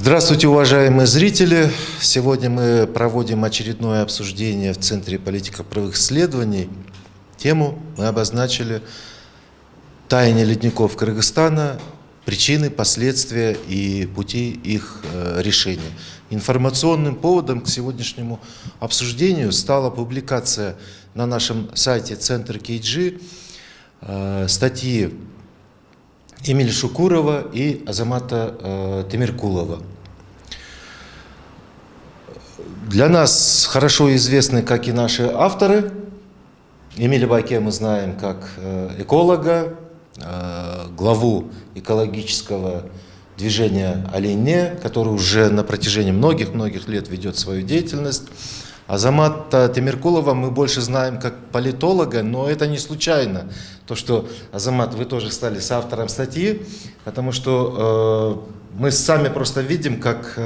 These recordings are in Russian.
Здравствуйте, уважаемые зрители! Сегодня мы проводим очередное обсуждение в Центре политико-правовых исследований. Тему мы обозначили «Таяние ледников Кыргызстана. Причины, последствия и пути их решения». Информационным поводом к сегодняшнему обсуждению стала публикация на нашем сайте Центр KG статьи Эмиля Шукурова и Азамата Темиркулова. Для нас хорошо известны, как и наши авторы. Эмиля Байке мы знаем как эколога, главу экологического движения «Оленне», который уже на протяжении многих лет ведет свою деятельность. Азамата Темиркулова мы больше знаем как политолога, но это не случайно. То, что, Азамат, вы тоже стали соавтором статьи, потому что мы сами просто видим, как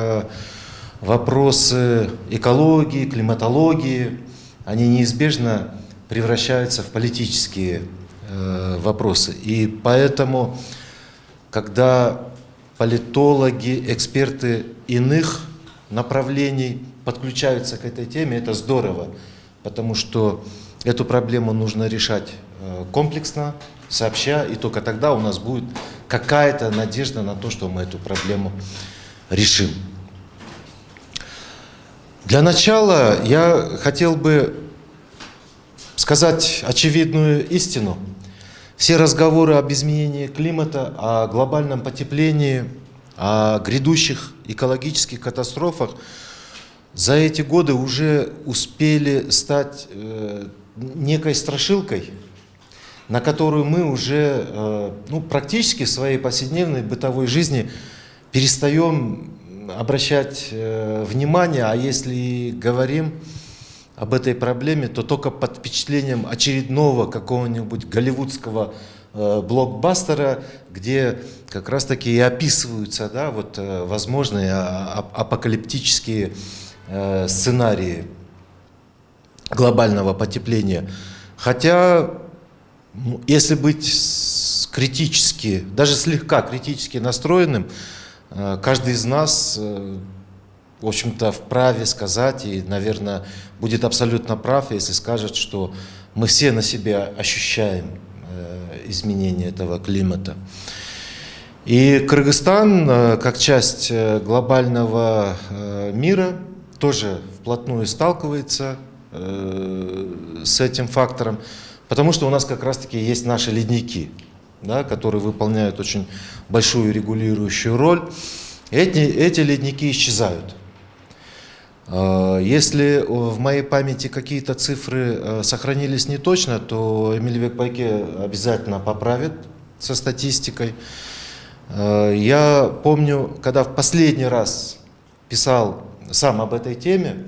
вопросы экологии, климатологии, они неизбежно превращаются в политические вопросы. И поэтому, когда политологи, эксперты иных направлений подключаются к этой теме, это здорово, потому что эту проблему нужно решать комплексно, сообща, и только тогда у нас будет какая-то надежда на то, что мы эту проблему решим. Для начала я хотел бы сказать очевидную истину. Все разговоры об изменении климата, о глобальном потеплении, о грядущих экологических катастрофах за эти годы уже успели стать некой страшилкой, на которую мы уже практически в своей повседневной бытовой жизни перестаем обращать внимание, а если говорим об этой проблеме, то только под впечатлением очередного какого-нибудь голливудского блокбастера, где как раз-таки и описываются возможные апокалиптические сценарии глобального потепления. Хотя, если быть критически, даже слегка критически настроенным, каждый из нас, в общем-то, вправе сказать, и, наверное, будет абсолютно прав, если скажет, что мы все на себе ощущаем изменение этого климата. И Кыргызстан, как часть глобального мира, тоже вплотную сталкивается с этим фактором, потому что у нас как раз-таки есть наши ледники, которые выполняют очень большую регулирующую роль. Эти ледники исчезают. Если в моей памяти какие-то цифры сохранились не точно, то Эмиль Байке обязательно поправит со статистикой. Я помню, когда в последний раз писал сам об этой теме,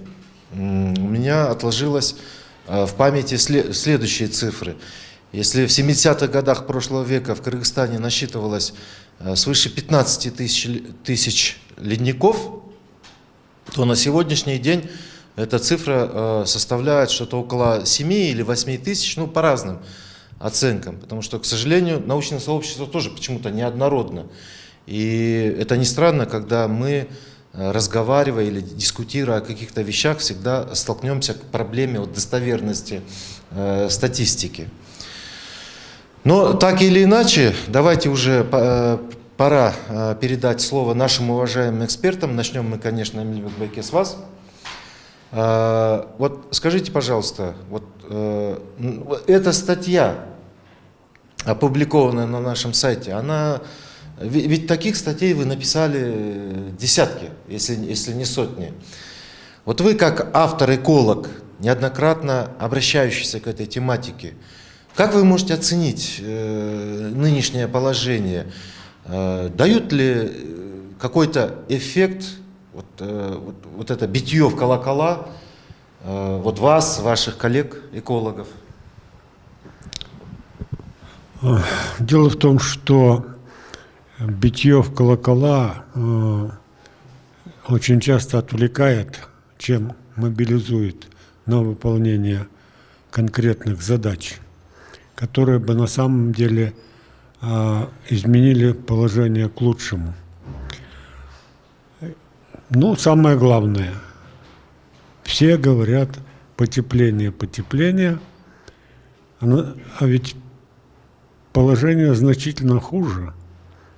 у меня отложилось в памяти следующие цифры. Если в 70-х годах прошлого века в Кыргызстане насчитывалось свыше 15 тысяч ледников, то на сегодняшний день эта цифра составляет что-то около 7 или 8 тысяч, по разным оценкам. Потому что, к сожалению, научное сообщество тоже почему-то неоднородно. И это не странно, когда мы, разговаривая или дискутируя о каких-то вещах, всегда столкнемся к проблеме достоверности статистики. Но так или иначе, давайте уже пора передать слово нашим уважаемым экспертам. Начнем мы, конечно, Эмиль Байке, с вас. Вот скажите, пожалуйста, эта статья, опубликованная на нашем сайте, ведь таких статей вы написали десятки, если не сотни. Вот вы, как автор-эколог, неоднократно обращающийся к этой тематике, как вы можете оценить нынешнее положение? Дают ли какой-то эффект, это битье в колокола, вас, ваших коллег-экологов? Дело в том, что битье в колокола очень часто отвлекает, чем мобилизует на выполнение конкретных задач, которые бы на самом деле изменили положение к лучшему. Ну, самое главное, все говорят потепление, потепление, а ведь положение значительно хуже.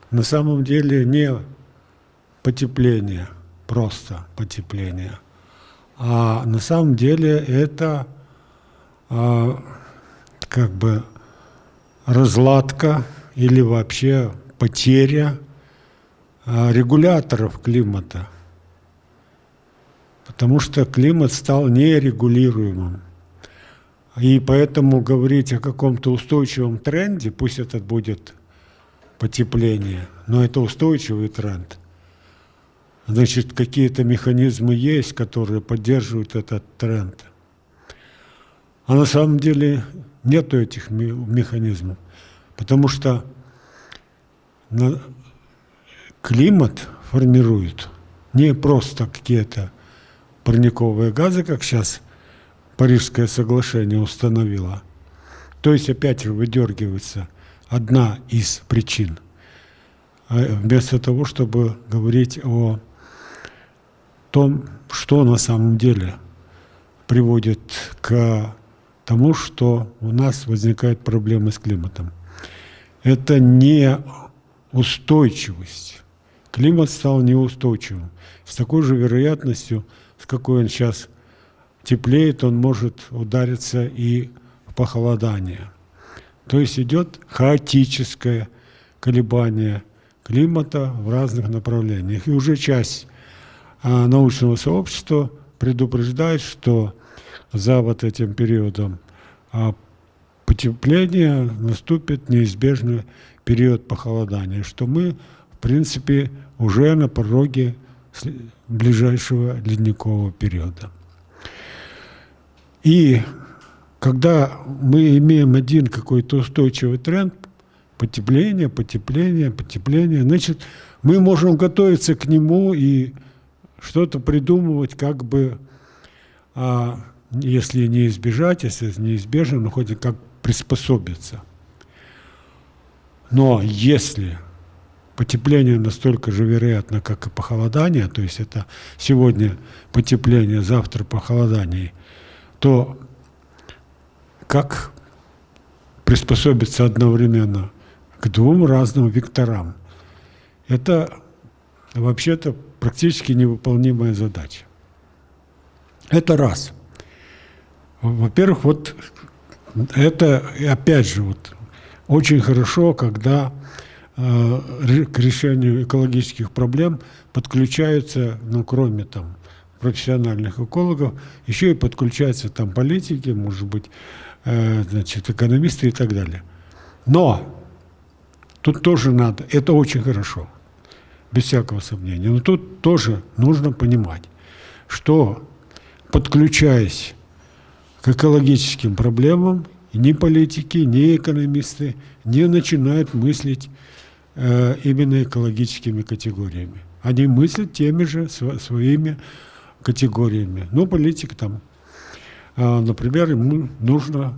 На самом деле не потепление, просто потепление, а на самом деле это как бы разладка или вообще потеря регуляторов климата. Потому что климат стал нерегулируемым. И поэтому говорить о каком-то устойчивом тренде, пусть это будет потепление, но это устойчивый тренд. Значит, какие-то механизмы есть, которые поддерживают этот тренд. А на самом деле нету этих механизмов, потому что климат формирует не просто какие-то парниковые газы, как сейчас Парижское соглашение установило. То есть опять же выдергивается одна из причин, вместо того, чтобы говорить о том, что на самом деле приводит к тому, что у нас возникают проблемы с климатом. Это не устойчивость. Климат стал неустойчивым. С такой же вероятностью, с какой он сейчас теплеет, он может удариться и в похолодание. То есть идет хаотическое колебание климата в разных направлениях. И уже часть научного сообщества предупреждает, что за вот этим периодом потепления наступит неизбежный период похолодания, что мы, в принципе, уже на пороге ближайшего ледникового периода. И когда мы имеем один какой-то устойчивый тренд, потепление, потепление, потепление, значит, мы можем готовиться к нему и что-то придумывать, как бы, если не избежать, если неизбежно, но хоть как приспособиться. Но если потепление настолько же вероятно, как и похолодание, то есть это сегодня потепление, завтра похолодание, то как приспособиться одновременно к двум разным векторам? Это вообще-то практически невыполнимая задача. Это раз. Во-первых, вот это, опять же, вот, очень хорошо, когда к решению экологических проблем подключаются, ну, кроме там профессиональных экологов, еще и подключаются там политики, может быть, значит, экономисты и так далее. Но тут тоже надо, это очень хорошо, без всякого сомнения, но тут тоже нужно понимать, что, подключаясь к экологическим проблемам, ни политики, ни экономисты не начинают мыслить именно экологическими категориями. Они мыслят теми же своими категориями. Ну, политик там, например, ему нужно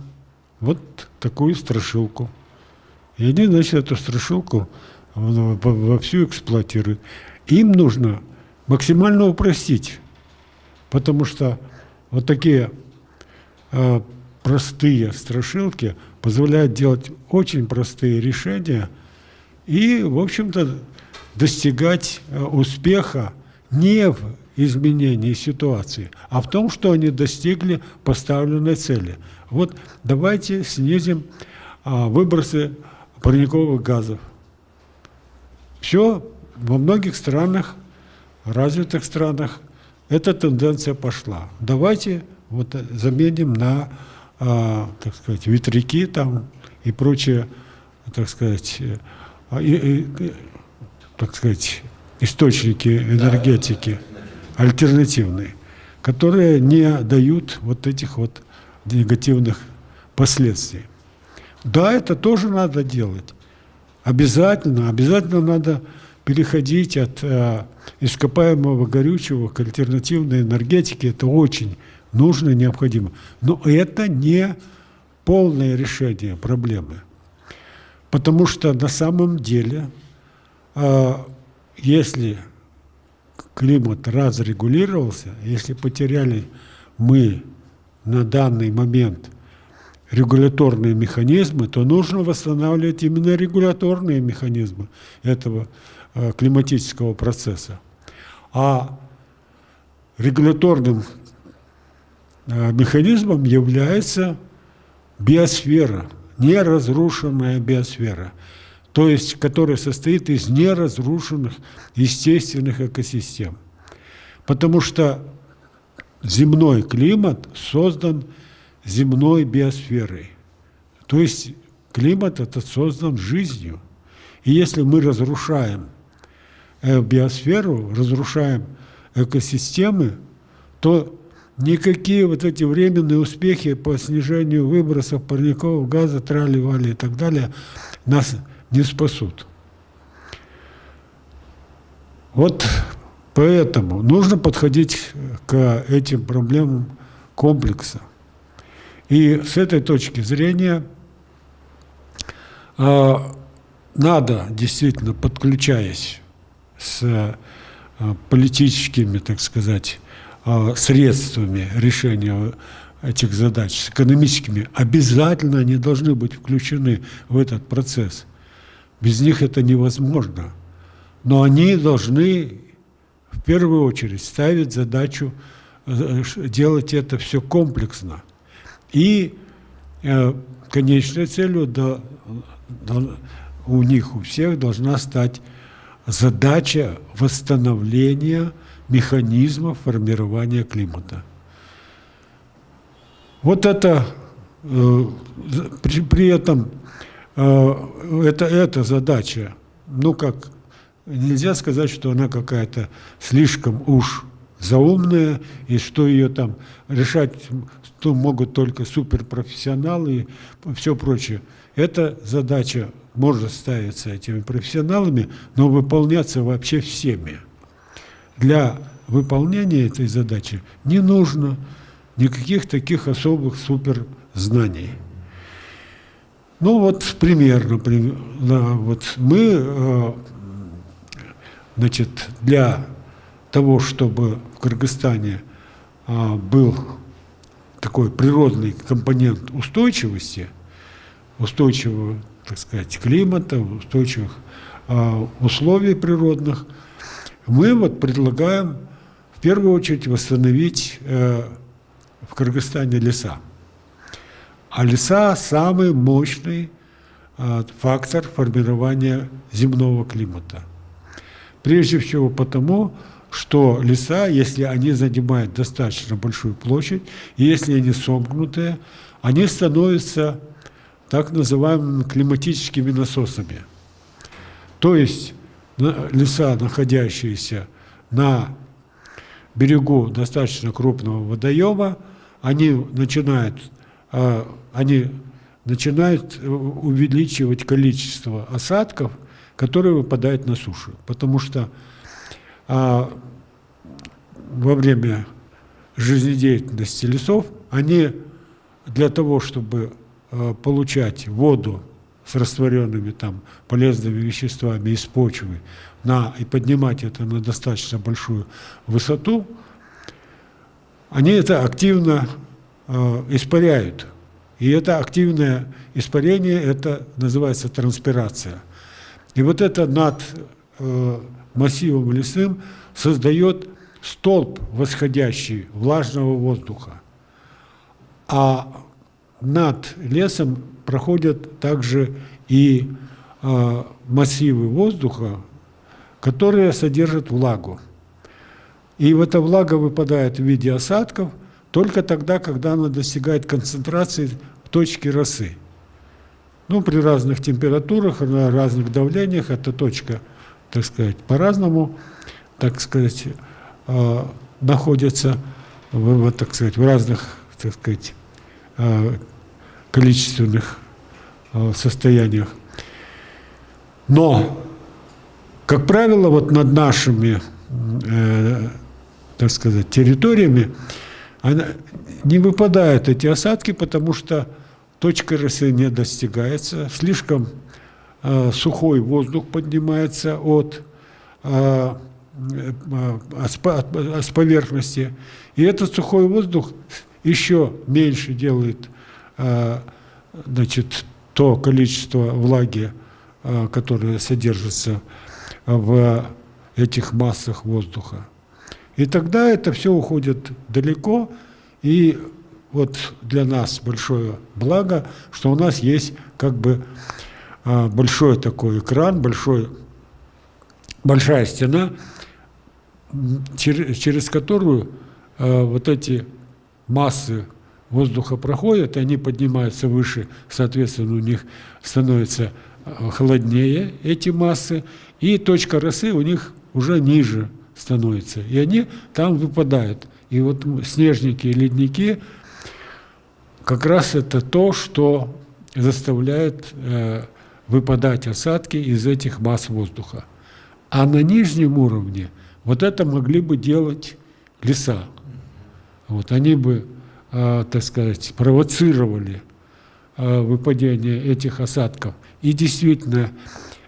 вот такую страшилку. И они, значит, эту страшилку вовсю эксплуатируют. Им нужно максимально упростить, потому что вот такие простые страшилки позволяют делать очень простые решения и, в общем-то, достигать успеха не в изменении ситуации, а в том, что они достигли поставленной цели. Вот давайте снизим выбросы парниковых газов. Все, во многих странах, развитых странах, эта тенденция пошла. Давайте вот заменим на, так сказать, ветряки там и прочие, так сказать, источники энергетики альтернативные, которые не дают вот этих вот негативных последствий. Да, это тоже надо делать. Обязательно надо переходить от ископаемого горючего к альтернативной энергетике. Это очень нужно и необходимо. Но это не полное решение проблемы. Потому что на самом деле, если климат разрегулировался, если потеряли мы на данный момент регуляторные механизмы, то нужно восстанавливать именно регуляторные механизмы этого климатического процесса. А регуляторным механизмом является биосфера, неразрушенная биосфера, то есть которая состоит из неразрушенных естественных экосистем. Потому что земной климат создан земной биосферой. То есть климат этот создан жизнью. И если мы разрушаем биосферу, разрушаем экосистемы, то никакие вот эти временные успехи по снижению выбросов парникового газа, трали-вали и так далее нас не спасут. Вот поэтому нужно подходить к этим проблемам комплекса. И с этой точки зрения надо действительно, подключаясь с политическими, так сказать, средствами решения этих задач, с экономическими, обязательно они должны быть включены в этот процесс. Без них это невозможно. Но они должны в первую очередь ставить задачу делать это все комплексно. И конечной целью у них, у всех должна стать задача восстановления механизмов формирования климата. Вот это, при этом, эта задача, ну как, нельзя сказать, что она какая-то слишком уж заумная, и что ее там решать могут только суперпрофессионалы и все прочее. Эта задача может ставиться этими профессионалами, но выполняться вообще всеми. Для выполнения этой задачи не нужно никаких таких особых суперзнаний. Ну вот примерно, да, вот мы, значит, для того, чтобы в Кыргызстане был такой природный компонент устойчивости, устойчивого, так сказать, климата, устойчивых условий природных, мы вот предлагаем в первую очередь восстановить в Кыргызстане леса. А леса – самый мощный фактор формирования земного климата. Прежде всего потому, что леса, если они занимают достаточно большую площадь, и если они сомкнутые, они становятся так называемыми климатическими насосами. То есть леса, находящиеся на берегу достаточно крупного водоема, они начинают увеличивать количество осадков, которые выпадают на сушу. Потому что во время жизнедеятельности лесов они для того, чтобы получать воду с растворенными там полезными веществами из почвы и поднимать это на достаточно большую высоту, они это активно испаряют. И это активное испарение, это называется транспирация. И вот это над массивом лесным создает столб восходящий влажного воздуха. А над лесом проходят также и массивы воздуха, которые содержат влагу. И эта влага выпадает в виде осадков только тогда, когда она достигает концентрации в точке росы. Ну, при разных температурах, на разных давлениях эта точка, так сказать, по-разному, так сказать, находится так сказать, в разных, так сказать, количественных состояниях. Но, как правило, вот над нашими, так сказать, территориями не выпадают эти осадки, потому что точка росы не достигается, слишком сухой воздух поднимается от с поверхности. И этот сухой воздух еще меньше делает, значит, то количество влаги, которое содержится в этих массах воздуха. И тогда это все уходит далеко, и вот для нас большое благо, что у нас есть как бы большой такой экран, большая стена, через которую вот эти массы воздуха проходят, и они поднимаются выше, соответственно, у них становится холоднее эти массы, и точка росы у них уже ниже становится, и они там выпадают. И вот снежники и ледники как раз это то, что заставляет выпадать осадки из этих масс воздуха. А на нижнем уровне вот это могли бы делать леса. Вот они бы, так сказать, провоцировали выпадение этих осадков. И действительно,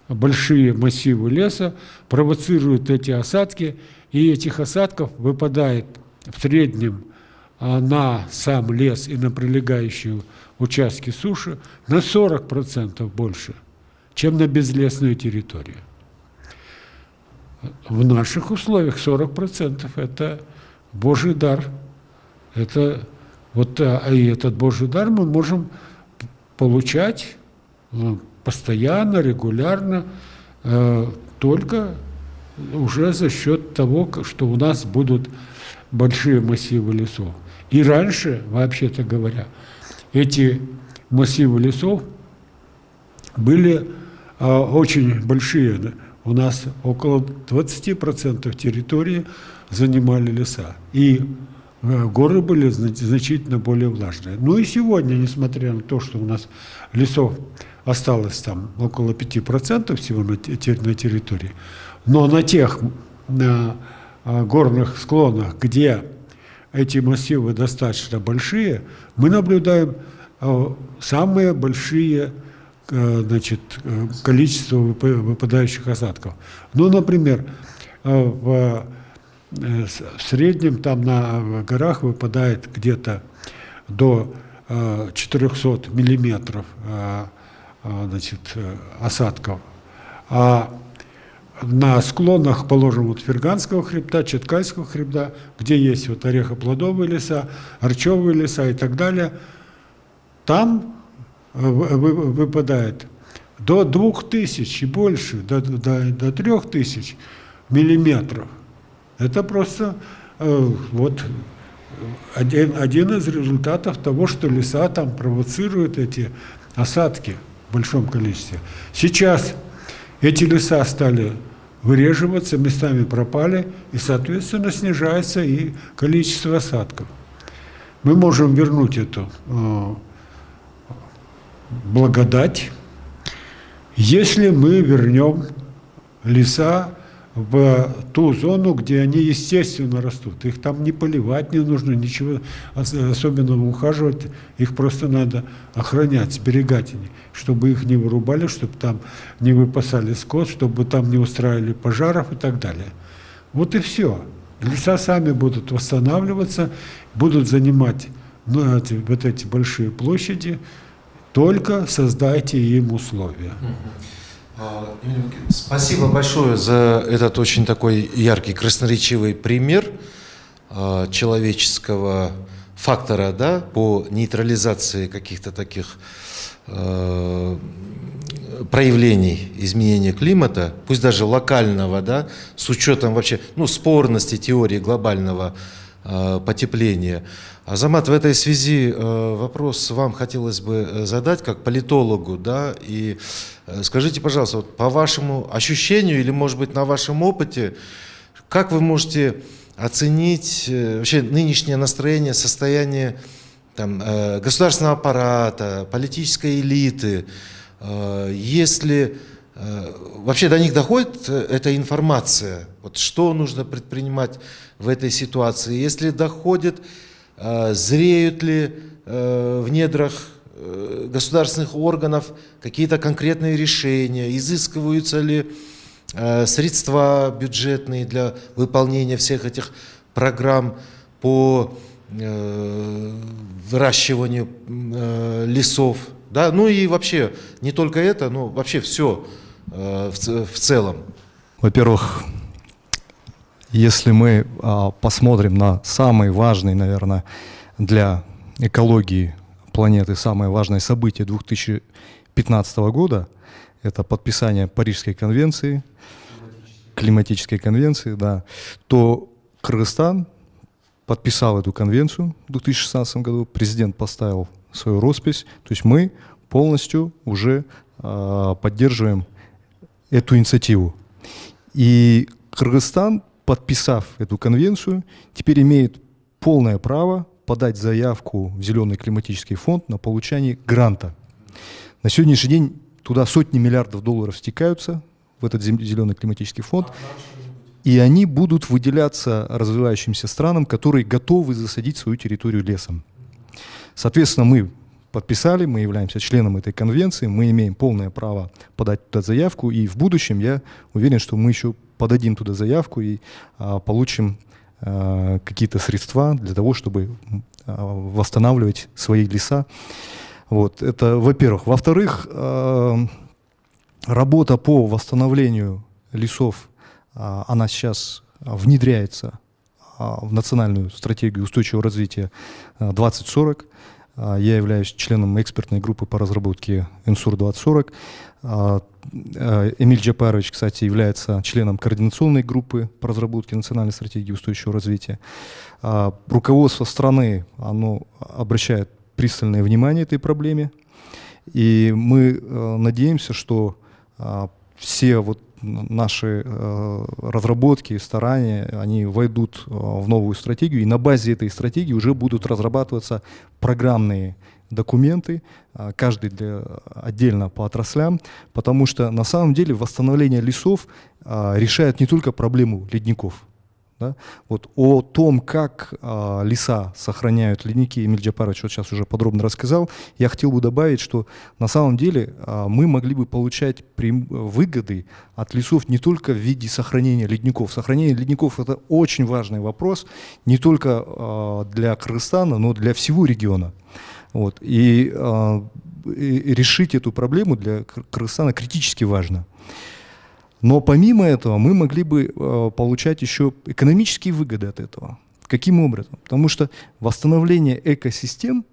большие массивы леса провоцируют эти осадки, и этих осадков выпадает в среднем на сам лес и на прилегающие участки суши на 40% больше, чем на безлесную территорию. В наших условиях 40% это Божий дар. Это вот, и этот Божий дар мы можем получать постоянно, регулярно, только уже за счет того, что у нас будут большие массивы лесов. И раньше, вообще-то говоря, эти массивы лесов были очень большие. У нас около 20% территории занимали леса. И горы были значительно более влажные. Ну и сегодня, несмотря на то, что у нас лесов осталось там около 5% всего на территории, но на тех горных склонах, где эти массивы достаточно большие, мы наблюдаем самые большие, значит, количество выпадающих осадков. Ну, например, в среднем там на горах выпадает где-то до 400 миллиметров, значит, осадков. А на склонах, положим, вот Ферганского хребта, Чаткальского хребта, где есть вот орехоплодовые леса, орчевые леса и так далее, там выпадает до 2000 и больше, до 3000 миллиметров. Это просто вот один из результатов того, что леса там провоцируют эти осадки в большом количестве. Сейчас эти леса стали выреживаться, местами пропали, и, соответственно, снижается и количество осадков. Мы можем вернуть эту благодать, если мы вернем леса в ту зону, где они естественно растут. Их там не поливать не нужно, ничего особенного ухаживать, их просто надо охранять, сберегать, чтобы их не вырубали, чтобы там не выпасали скот, чтобы там не устраивали пожаров и так далее. Вот и все. Леса сами будут восстанавливаться, будут занимать вот эти большие площади, только создайте им условия. Спасибо большое за этот очень такой яркий, красноречивый пример человеческого фактора, да, по нейтрализации каких-то таких проявлений изменения климата, пусть даже локального, да, с учетом вообще, ну, спорности теории глобального потепления. Азамат, в этой связи вопрос вам хотелось бы задать как политологу, да, и скажите, пожалуйста, вот по вашему ощущению или, может быть, на вашем опыте, как вы можете оценить вообще нынешнее настроение, состояние там, государственного аппарата, политической элиты, если вообще до них доходит эта информация, вот что нужно предпринимать в этой ситуации, если доходит, зреют ли в недрах государственных органов какие-то конкретные решения, изыскиваются ли средства бюджетные для выполнения всех этих программ по выращиванию лесов. Да? Ну и вообще, не только это, но вообще все в целом. Во-первых, если мы посмотрим на самые важные, наверное, для экологии планеты, самое важное событие 2015 года, это подписание Парижской конвенции, климатической конвенции, да, то Кыргызстан подписал эту конвенцию в 2016 году, президент поставил свою роспись, то есть мы полностью уже поддерживаем эту инициативу. И Кыргызстан, подписав эту конвенцию, теперь имеет полное право подать заявку в Зеленый климатический фонд на получение гранта. На сегодняшний день туда сотни миллиардов долларов стекаются в этот Зеленый климатический фонд, и они будут выделяться развивающимся странам, которые готовы засадить свою территорию лесом. Соответственно, мы подписали, мы являемся членом этой конвенции, мы имеем полное право подать туда заявку, и в будущем я уверен, что мы еще подадим туда заявку и получим какие-то средства для того, чтобы восстанавливать свои леса. Вот, это во-первых. Во-вторых, работа по восстановлению лесов, она сейчас внедряется в национальную стратегию устойчивого развития 2040. Я являюсь членом экспертной группы по разработке ИНСУР-2040. Эмиль Джапарович, кстати, является членом координационной группы по разработке национальной стратегии устойчивого развития. Руководство страны, оно обращает пристальное внимание этой проблеме. И мы надеемся, что все вот наши разработки, старания, они войдут в новую стратегию, и на базе этой стратегии уже будут разрабатываться программные документы, каждый отдельно по отраслям, потому что на самом деле восстановление лесов решает не только проблему ледников. Да? Вот о том, как леса сохраняют ледники, Эмиль Джапарович вот сейчас уже подробно рассказал. Я хотел бы добавить, что на самом деле мы могли бы получать выгоды от лесов не только в виде сохранения ледников. Сохранение ледников — это очень важный вопрос не только для Кыргызстана, но для всего региона. Вот. И решить эту проблему для Кыргызстана критически важно. Но помимо этого мы могли бы получать еще экономические выгоды от этого. Каким образом? Потому что восстановление экосистем,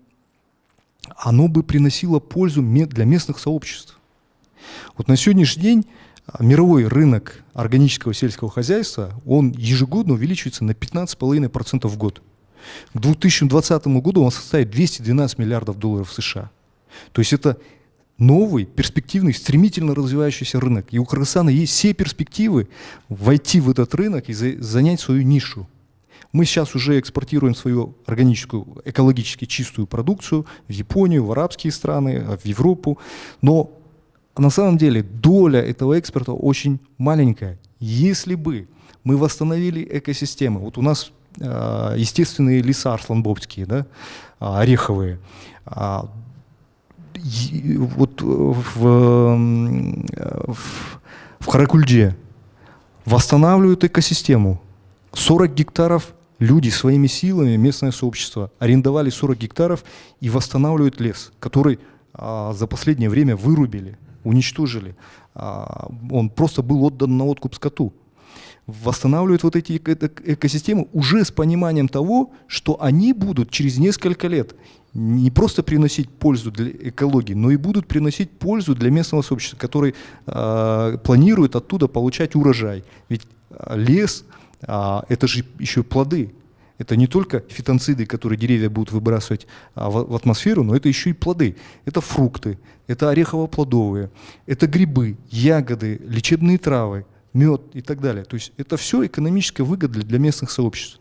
оно бы приносило пользу для местных сообществ. Вот на сегодняшний день мировой рынок органического сельского хозяйства, он ежегодно увеличивается на 15,5% в год. К 2020 году он составит 212 миллиардов долларов США. То есть это новый, перспективный, стремительно развивающийся рынок. И у Кыргызстана есть все перспективы войти в этот рынок и занять свою нишу. Мы сейчас уже экспортируем свою органическую, экологически чистую продукцию в Японию, в арабские страны, в Европу. Но на самом деле доля этого экспорта очень маленькая. Если бы мы восстановили экосистемы, вот у нас естественные леса арсланбобские, да, ореховые, вот в Каракульде восстанавливают экосистему. 40 гектаров люди своими силами, местное сообщество, арендовали 40 гектаров и восстанавливают лес, который за последнее время вырубили, уничтожили. Он просто был отдан на откуп скоту. Восстанавливают вот эти экосистемы уже с пониманием того, что они будут через несколько лет не просто приносить пользу для экологии, но и будут приносить пользу для местного сообщества, который планирует оттуда получать урожай. Ведь лес это же еще плоды. Это не только фитонциды, которые деревья будут выбрасывать в атмосферу, но это еще и плоды. Это фрукты, это орехово-плодовые, это грибы, ягоды, лечебные травы, мед и так далее. То есть это все экономическая выгода для местных сообществ.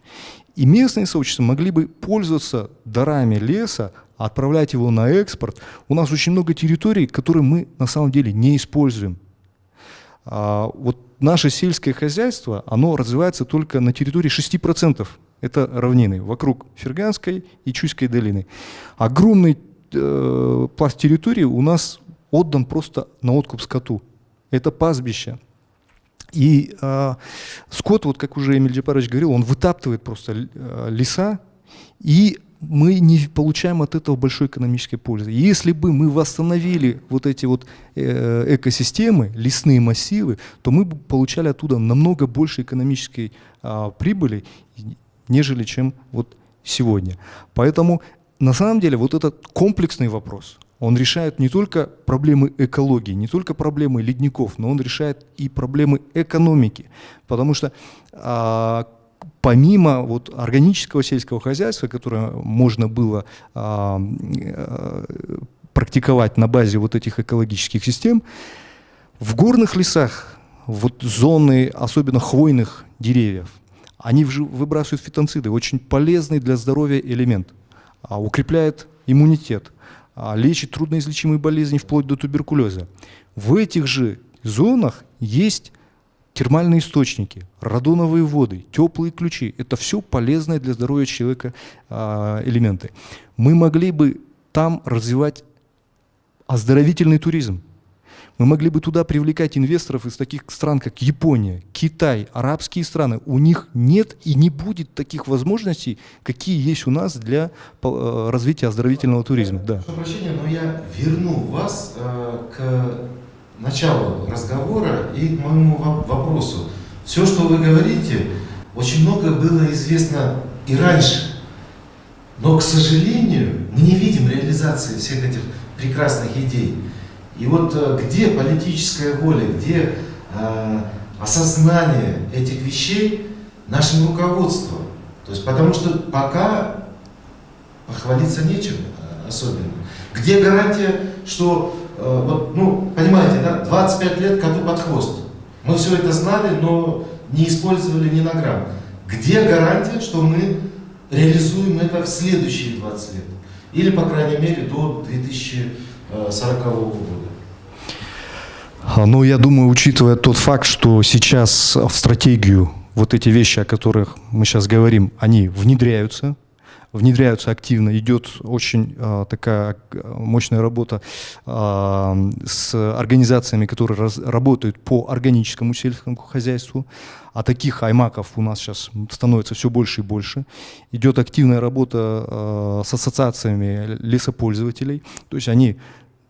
И местные сообщества могли бы пользоваться дарами леса, отправлять его на экспорт. У нас очень много территорий, которые мы на самом деле не используем. Вот наше сельское хозяйство, оно развивается только на территории 6%. Это равнины вокруг Ферганской и Чуйской долины. Огромный пласт территории у нас отдан просто на откуп скоту. Это пастбища. И скот, вот как уже Эмиль Джапарович говорил, он вытаптывает просто леса, и мы не получаем от этого большой экономической пользы. Если бы мы восстановили вот эти вот экосистемы, лесные массивы, то мы бы получали оттуда намного больше экономической прибыли, нежели чем вот сегодня. Поэтому на самом деле вот этот комплексный вопрос, он решает не только проблемы экологии, не только проблемы ледников, но он решает и проблемы экономики. Потому что помимо вот органического сельского хозяйства, которое можно было практиковать на базе вот этих экологических систем, в горных лесах, вот зоны особенно хвойных деревьев, они выбрасывают фитонциды, очень полезный для здоровья элемент, укрепляет иммунитет, лечит трудноизлечимые болезни вплоть до туберкулеза. В этих же зонах есть термальные источники, радоновые воды, теплые ключи. Это все полезные для здоровья человека элементы. Мы могли бы там развивать оздоровительный туризм. Мы могли бы туда привлекать инвесторов из таких стран, как Япония, Китай, арабские страны. У них нет и не будет таких возможностей, какие есть у нас для развития оздоровительного туризма. Да. Прошу прощения, но я верну вас к началу разговора и к моему вопросу. Все, что вы говорите, очень много было известно и раньше. Но, к сожалению, мы не видим реализации всех этих прекрасных идей. И вот где политическая воля, где осознание этих вещей нашим руководством? То есть, потому что пока похвалиться нечем особенно. Где гарантия, что, вот, ну, понимаете, да, 25 лет коту под хвост. Мы все это знали, но не использовали ни на грамм. Где гарантия, что мы реализуем это в следующие 20 лет? Или, по крайней мере, до 2040 года? Ну, я думаю, учитывая тот факт, что сейчас в стратегию вот эти вещи, о которых мы сейчас говорим, они внедряются активно, идет очень такая мощная работа с организациями, которые работают по органическому сельскому хозяйству, а таких аймаков у нас сейчас становится все больше и больше. Идет активная работа с ассоциациями лесопользователей, то есть они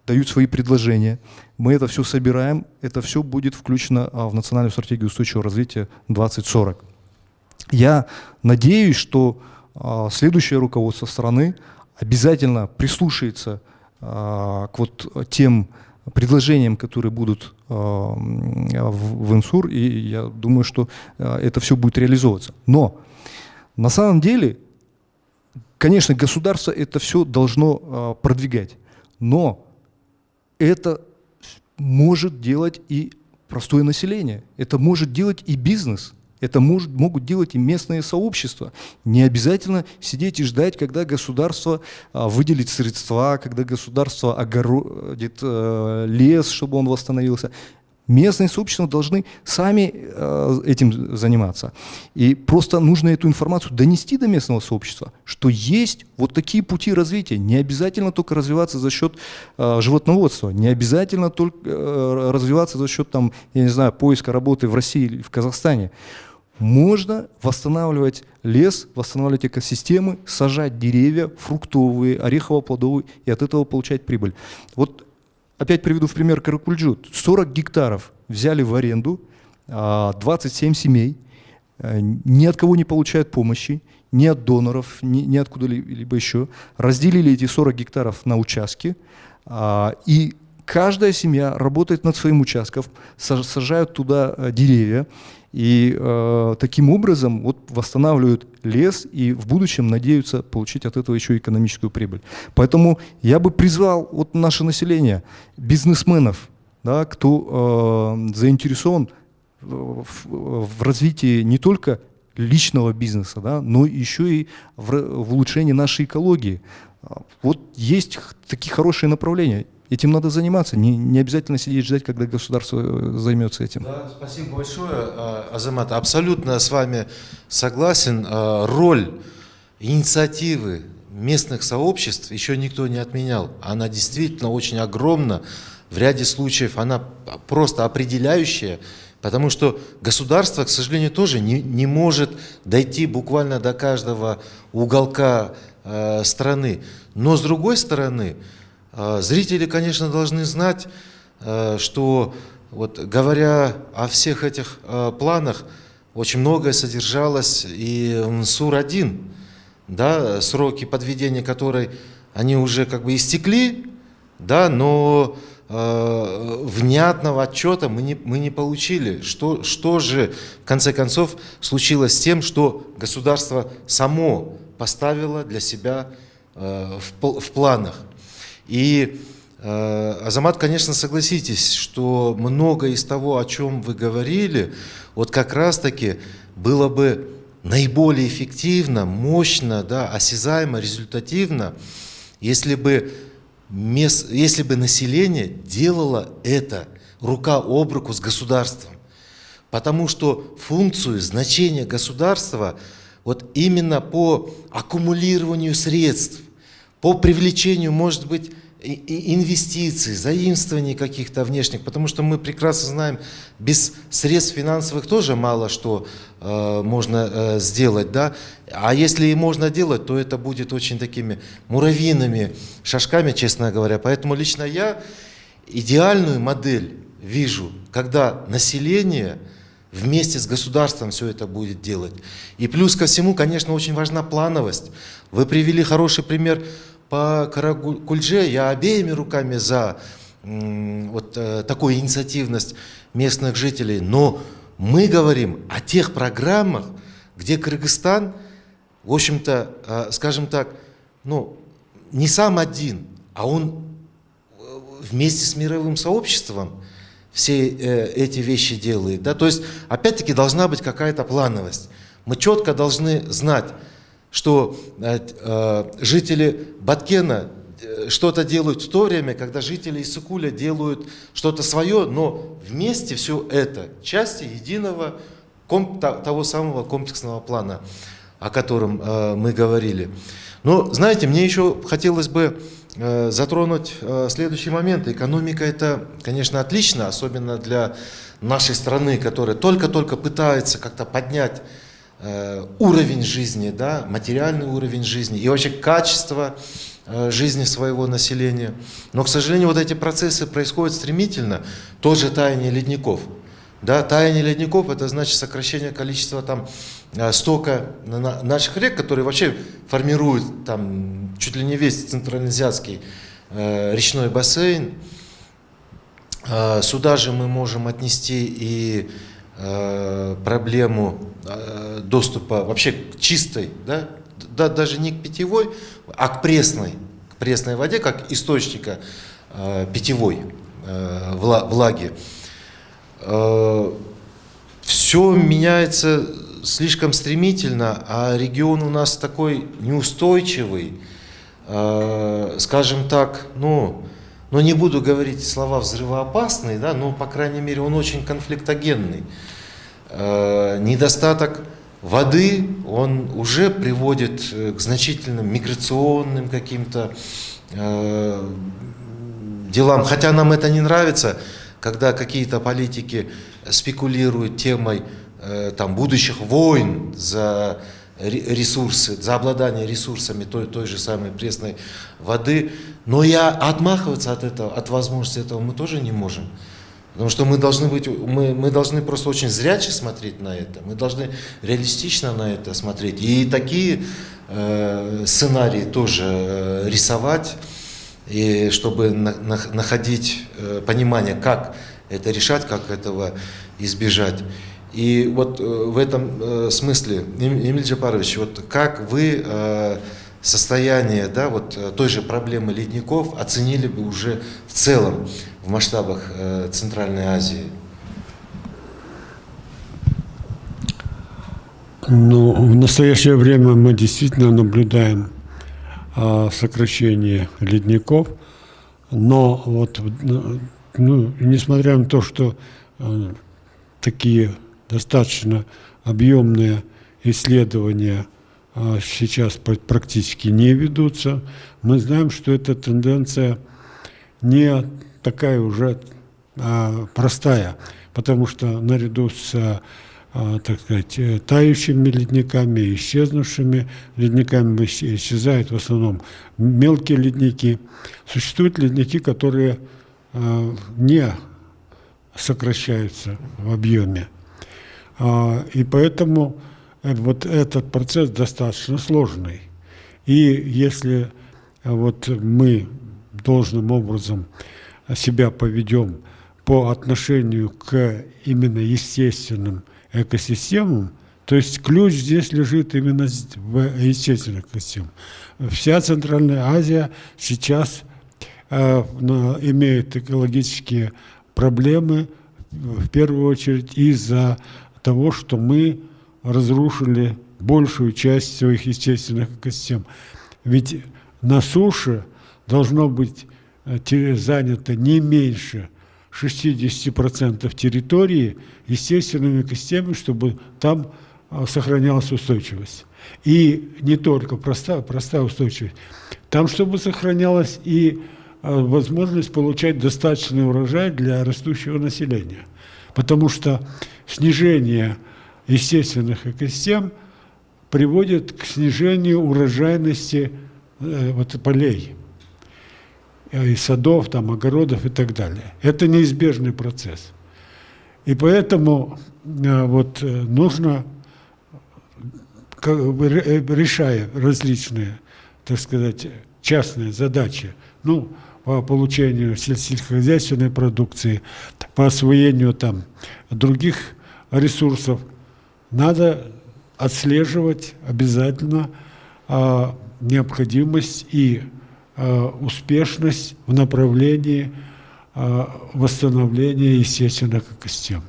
дают свои предложения, мы это все собираем, это все будет включено в национальную стратегию устойчивого развития 2040. Я надеюсь, что следующее руководство страны обязательно прислушается к вот тем предложениям, которые будут в ИНСУР, и я думаю, что это все будет реализовываться. Но на самом деле, конечно, государство это все должно продвигать, но это может делать и простое население, это может делать и бизнес. Это могут делать и местные сообщества. Не обязательно сидеть и ждать, когда государство выделит средства, когда государство огородит лес, чтобы он восстановился. Местные сообщества должны сами этим заниматься. И просто нужно эту информацию донести до местного сообщества, что есть вот такие пути развития. Не обязательно только развиваться за счет животноводства, не обязательно только развиваться за счет, там, я не знаю, поиска работы в России или в Казахстане. Можно восстанавливать лес, восстанавливать экосистемы, сажать деревья фруктовые, орехово-плодовые и от этого получать прибыль. Вот опять приведу в пример Каракульджу. 40 гектаров взяли в аренду, 27 семей, ни от кого не получают помощи, ни от доноров, ни откуда-либо еще. Разделили эти 40 гектаров на участки, и каждая семья работает над своим участком, сажают туда деревья, и таким образом вот восстанавливают лес и в будущем надеются получить от этого еще экономическую прибыль. Поэтому я бы призвал вот наше население, бизнесменов, да, кто заинтересован в развитии не только личного бизнеса, да, но еще и в улучшении нашей экологии. Вот есть такие хорошие направления. Этим надо заниматься, не обязательно сидеть ждать, когда государство займется этим. Да, спасибо большое, Азамат. Абсолютно с вами согласен. Роль инициативы местных сообществ еще никто не отменял. Она действительно очень огромна. В ряде случаев она просто определяющая. Потому что государство, к сожалению, тоже не может дойти буквально до каждого уголка страны. Но с другой стороны, зрители, конечно, должны знать, что вот, говоря о всех этих планах, очень многое содержалось и в НСУР-1, да, сроки подведения которой они уже как бы истекли, да, но внятного отчета мы не получили. Что же, в конце концов, случилось с тем, что государство само поставило для себя в планах. И, Азамат, конечно, согласитесь, что многое из того, о чем вы говорили, вот как раз-таки было бы наиболее эффективно, мощно, да, осязаемо, результативно, если бы население делало это рука об руку с государством. Потому что функцию, значение государства вот именно по аккумулированию средств, по привлечению, может быть, инвестиций, заимствований каких-то внешних, потому что мы прекрасно знаем, без средств финансовых тоже мало что можно сделать, да? А если и можно делать, то это будет очень такими муравьиными шажками, честно говоря. Поэтому лично я идеальную модель вижу, когда население вместе с государством все это будет делать. И плюс ко всему, конечно, очень важна плановость. Вы привели хороший пример по Каракульже. Я обеими руками за вот такую инициативность местных жителей. Но мы говорим о тех программах, где Кыргызстан, в общем-то, скажем так, ну, не сам один, а он вместе с мировым сообществом все эти вещи делает. Да? То есть, опять-таки, должна быть какая-то плановость. Мы четко должны знать, что жители Баткена что-то делают в то время, когда жители Иссыкуля делают что-то свое, но вместе все это части единого того самого комплексного плана, о котором мы говорили. Но, знаете, мне еще хотелось бы затронуть следующий момент. Экономика — это, конечно, отлично, особенно для нашей страны, которая только-только пытается как-то поднять уровень жизни, да, материальный уровень жизни и вообще качество жизни своего населения. Но, к сожалению, вот эти процессы происходят стремительно. Тоже таяние ледников. Да, таяние ледников — это значит сокращение количества там стока наших рек, которые вообще формируют там чуть ли не весь центральноазиатский речной бассейн. Сюда же мы можем отнести и проблему доступа вообще к чистой, да, даже не к питьевой, а к пресной воде, как источника питьевой влаги. Все меняется слишком стремительно, а регион у нас такой неустойчивый, скажем так, ну не буду говорить слова взрывоопасный, да, но, по крайней мере, он очень конфликтогенный. Недостаток воды, он уже приводит к значительным миграционным каким-то делам. Хотя нам это не нравится, когда какие-то политики спекулируют темой там, будущих войн за ресурсы, за обладание ресурсами той же самой пресной воды. Но и отмахиваться от этого, от возможности этого мы тоже не можем. Потому что мы должны просто очень зряче смотреть на это, мы должны реалистично на это смотреть. И такие сценарии тоже рисовать, и чтобы находить понимание, как это решать, как этого избежать. И вот в этом смысле, Эмиль Джапарович, вот как вы состояние, да, вот той же проблемы ледников оценили бы уже в целом в масштабах Центральной Азии? Ну, в настоящее время мы действительно наблюдаем сокращение ледников, но вот, ну, несмотря на то, что такие достаточно объемные исследования сейчас практически не ведутся, мы знаем, что эта тенденция не такая уже простая, потому что наряду с, так сказать, тающими ледниками, исчезнувшими ледниками исчезают в основном мелкие ледники. Существуют ледники, которые не сокращаются в объеме. И поэтому вот этот процесс достаточно сложный. И если вот мы должным образом себя поведем по отношению к именно естественным экосистемам, то есть ключ здесь лежит именно в естественных экосистемах. Вся Центральная Азия сейчас имеет экологические проблемы, в первую очередь из-за того, что мы разрушили большую часть своих естественных экосистем. Ведь на суше должно быть занято не меньше 60% территории естественными экосистемами, чтобы там сохранялась устойчивость. И не только простая устойчивость. Там, чтобы сохранялась и возможность получать достаточный урожай для растущего населения. Потому что снижение естественных экосистем приводит к снижению урожайности полей, и садов, там, огородов и так далее. Это неизбежный процесс. И поэтому нужно, решая различные, так сказать, частные задачи, по получению сельскохозяйственной продукции, по освоению там других ресурсов, надо отслеживать обязательно необходимость и успешность в направлении восстановления естественных экосистем.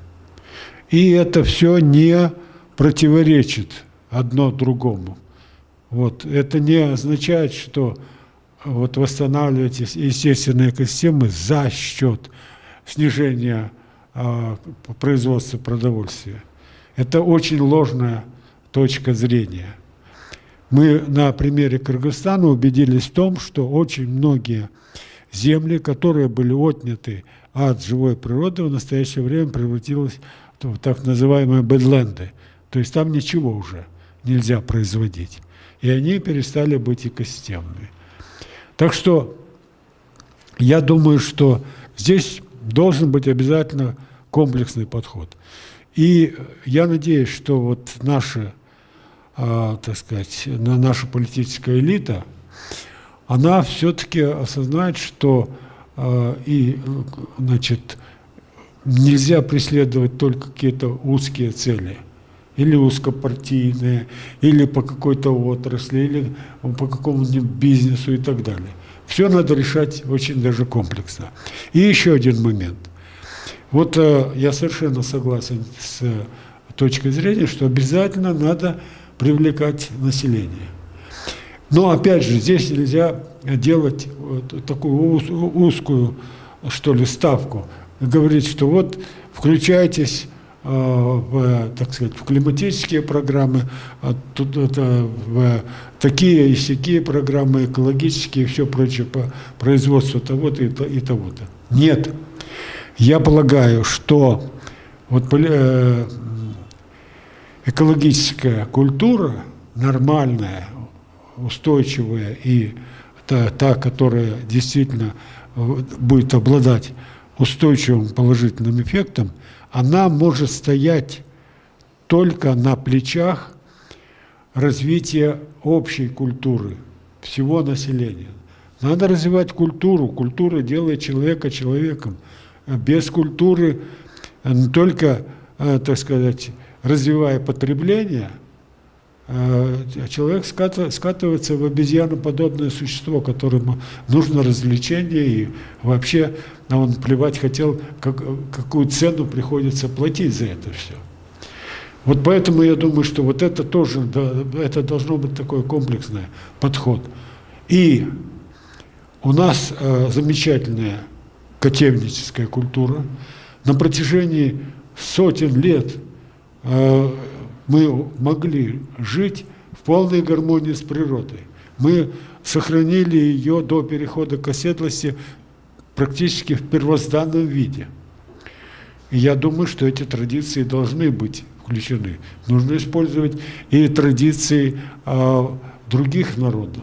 И это все не противоречит одно другому. Это не означает, что восстанавливать естественные экосистемы за счет снижения производства продовольствия. Это очень ложная точка зрения. Мы на примере Кыргызстана убедились в том, что очень многие земли, которые были отняты от живой природы, в настоящее время превратились в так называемые бэдленды. То есть там ничего уже нельзя производить. И они перестали быть экосистемными. Так что я думаю, что здесь должен быть обязательно комплексный подход. И я надеюсь, что наша, так сказать, наша политическая элита, она все-таки осознает, что нельзя преследовать только какие-то узкие цели, или узкопартийные, или по какой-то отрасли, или по какому-нибудь бизнесу и так далее. Все надо решать очень даже комплексно. И еще один момент. Я совершенно согласен с точкой зрения, что обязательно надо привлекать население. Но опять же, здесь нельзя делать такую узкую, что ли, ставку. Говорить, что включайтесь так сказать, в климатические программы, в такие и сякие программы, экологические и все прочее по производству того-то и того-то. Нет. Я полагаю, что экологическая культура, нормальная, устойчивая и та, которая действительно будет обладать устойчивым положительным эффектом, она может стоять только на плечах развития общей культуры всего населения. Надо развивать культуру. Культура делает человека человеком. Без культуры, только, так сказать, развивая потребление, человек скатывается в обезьяноподобное существо, которому нужно развлечение, и вообще он плевать хотел, какую цену приходится платить за это все. Поэтому я думаю, что это тоже, это должно быть такой комплексный подход. И у нас замечательная кочевническая культура. На протяжении сотен лет мы могли жить в полной гармонии с природой. Мы сохранили ее до перехода к оседлости практически в первозданном виде. И я думаю, что эти традиции должны быть включены. Нужно использовать и традиции других народов.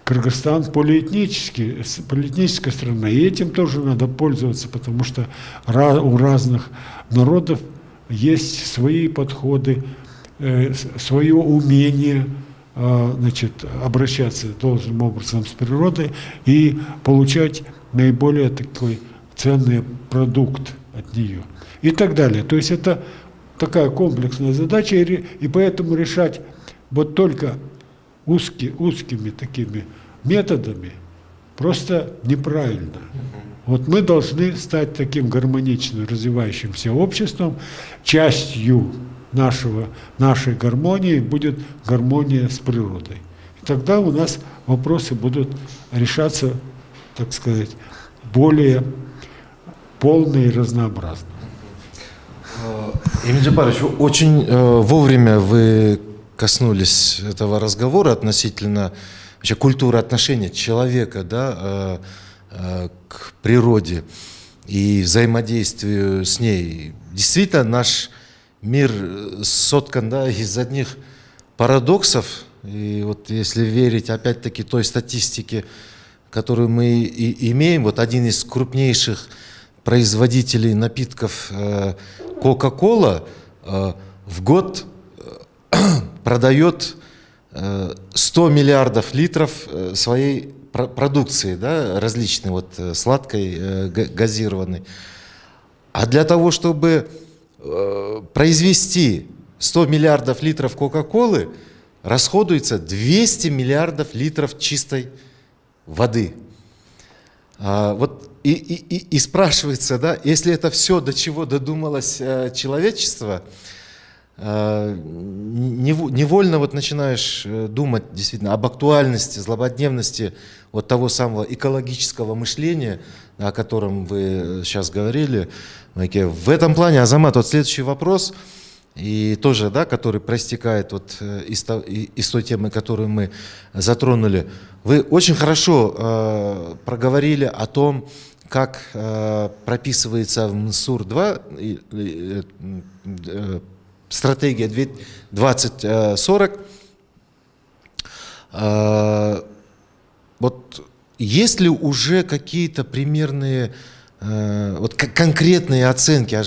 Кыргызстан полиэтническая страна, и этим тоже надо пользоваться, потому что у разных народов есть свои подходы, свое умение обращаться должным образом с природой и получать наиболее такой ценный продукт от нее и так далее. То есть это такая комплексная задача, и поэтому решать вот только узкими такими методами просто неправильно. Вот мы должны стать таким гармонично развивающимся обществом. Частью нашей гармонии будет гармония с природой. И тогда у нас вопросы будут решаться, так сказать, более полно и разнообразно. Эмиль Джапарович, очень вовремя вы коснулись этого разговора относительно вообще культуры отношения человека, да, к природе и взаимодействию с ней. Действительно, наш мир соткан, да, из одних парадоксов. И вот если верить опять-таки той статистике, которую мы имеем, вот один из крупнейших производителей напитков Coca-Cola в год продает 100 миллиардов литров своей продукции, да, различной, вот, сладкой, газированной. А для того, чтобы произвести 100 миллиардов литров Кока-Колы, расходуется 200 миллиардов литров чистой воды. Вот и спрашивается, да, если это все, до чего додумалось человечество, невольно вот начинаешь думать действительно об актуальности, злободневности вот того самого экологического мышления, о котором вы сейчас говорили. В этом плане, Азамат, вот следующий вопрос, и тоже, да, который проистекает вот из той темы, которую мы затронули. Вы очень хорошо проговорили о том, как прописывается в МСУР-2 стратегия 2040. Вот есть ли уже какие-то примерные, вот конкретные оценки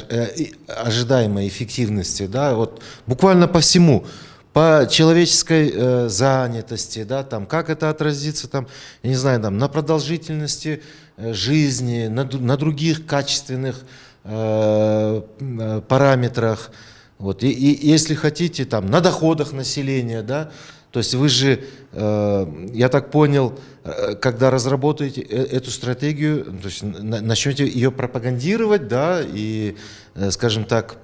ожидаемой эффективности, да, вот буквально по всему, по человеческой занятости, да, там, как это отразится, там, я не знаю, там, на продолжительности жизни, на других качественных параметрах, вот, и если хотите, там, на доходах населения, да, то есть вы же, я так понял, когда разработаете эту стратегию, то есть начнете ее пропагандировать, да, и, скажем так,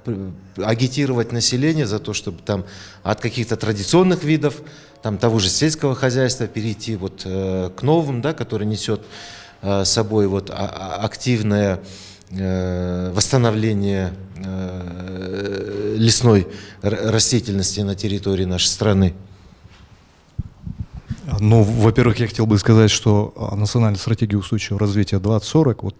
агитировать население за то, чтобы там от каких-то традиционных видов, там, того же сельского хозяйства перейти вот к новым, да, который несет с собой вот активное восстановление лесной растительности на территории нашей страны. Ну, во-первых, я хотел бы сказать, что национальная стратегия устойчивого развития 2040, вот,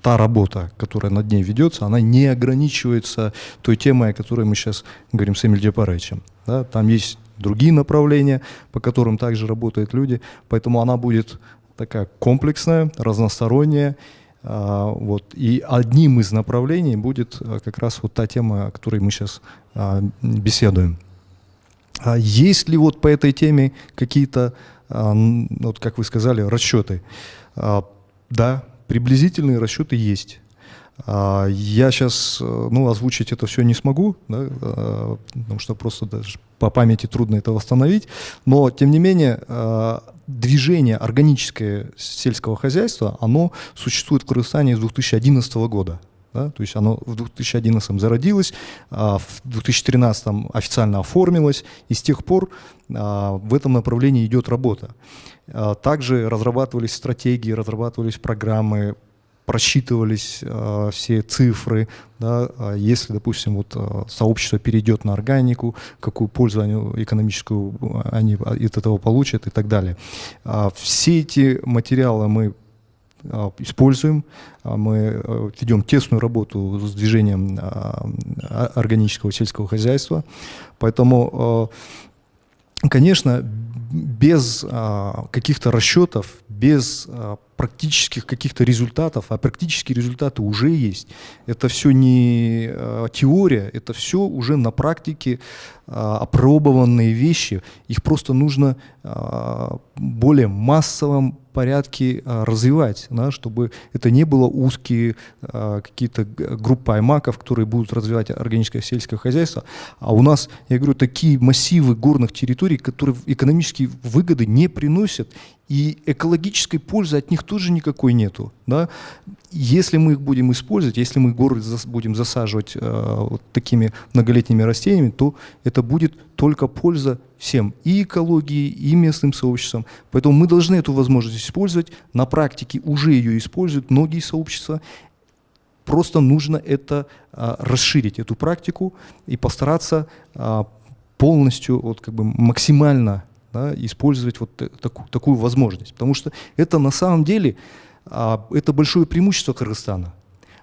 та работа, которая над ней ведется, она не ограничивается той темой, о которой мы сейчас говорим с Эмилем Джапаровичем. Да? Там есть другие направления, по которым также работают люди, поэтому она будет такая комплексная, разносторонняя. Вот. И одним из направлений будет как раз вот та тема, о которой мы сейчас беседуем. Есть ли вот по этой теме какие-то, вот как вы сказали, расчеты? Да, приблизительные расчеты есть. Я сейчас озвучить это все не смогу, да, потому что просто даже по памяти трудно это восстановить, но тем не менее движение органическое сельского хозяйства, оно существует в Кыргызстане с 2011 года. Да, то есть оно в 2011 зародилось, в 2013 официально оформилось, и с тех пор в этом направлении идет работа. Также разрабатывались стратегии, разрабатывались программы, просчитывались все цифры, да, если, допустим, вот, сообщество перейдет на органику, какую пользу экономическую они от этого получат и так далее. Все эти материалы мы используем. Мы ведем тесную работу с движением органического сельского хозяйства. Поэтому, конечно, без каких-то расчетов, без практических каких-то результатов, а практические результаты уже есть. Это все не теория, это все уже на практике опробованные вещи. Их просто нужно в более массовом порядке развивать, да, чтобы это не было узкие какие-то группы аймаков, которые будут развивать органическое сельское хозяйство. А у нас, я говорю, такие массивы горных территорий, которые экономические выгоды не приносят, и экологической пользы от них тоже никакой нету. Да? Если мы их будем использовать, если мы горы будем засаживать вот такими многолетними растениями, то это будет только польза всем, и экологии, и местным сообществам. Поэтому мы должны эту возможность использовать. На практике уже ее используют многие сообщества. Просто нужно это расширить, эту практику, и постараться полностью, вот, как бы максимально, да, использовать вот такую возможность. Потому что это на самом деле это большое преимущество Кыргызстана.